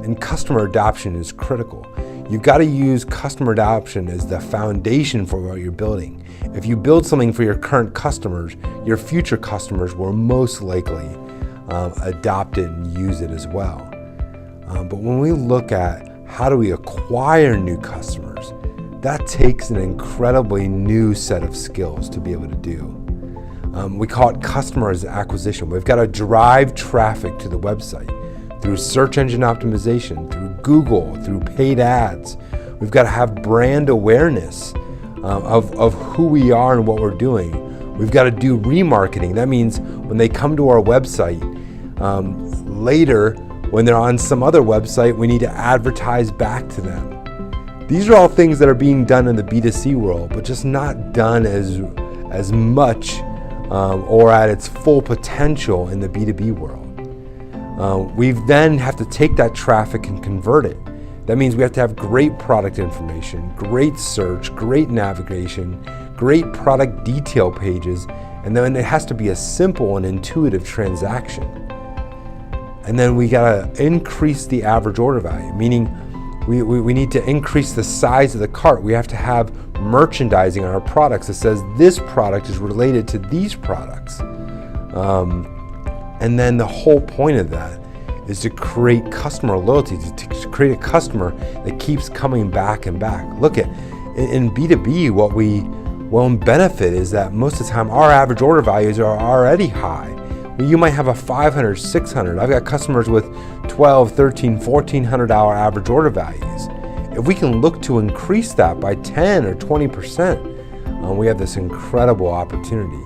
And customer adoption is critical. You've got to use customer adoption as the foundation for what you're building. If you build something for your current customers, your future customers will most likely adopt it and use it as well. But when we look at how do we acquire new customers, that takes an incredibly new set of skills to be able to do. We call it customer acquisition. We've got to drive traffic to the website through search engine optimization, through Google, through paid ads. We've got to have brand awareness of who we are and what we're doing. We've got to do remarketing. That means when they come to our website, later when they're on some other website, we need to advertise back to them. These are all things that are being done in the B2C world, but just not done as much or at its full potential in the B2B world. We then have to take that traffic and convert it. That means we have to have great product information, great search, great navigation, great product detail pages, and then it has to be a simple and intuitive transaction. And then we gotta increase the average order value, meaning we need to increase the size of the cart. We have to have merchandising on our products that says this product is related to these products. And then the whole point of that is to create customer loyalty, to create a customer that keeps coming back and back. Look at, in B2B, what we will benefit is that most of the time our average order values are already high. You might have a 500, 600. I've got customers with 12, 13, $1,400 average order values. If we can look to increase that by 10 or 20%, we have this incredible opportunity.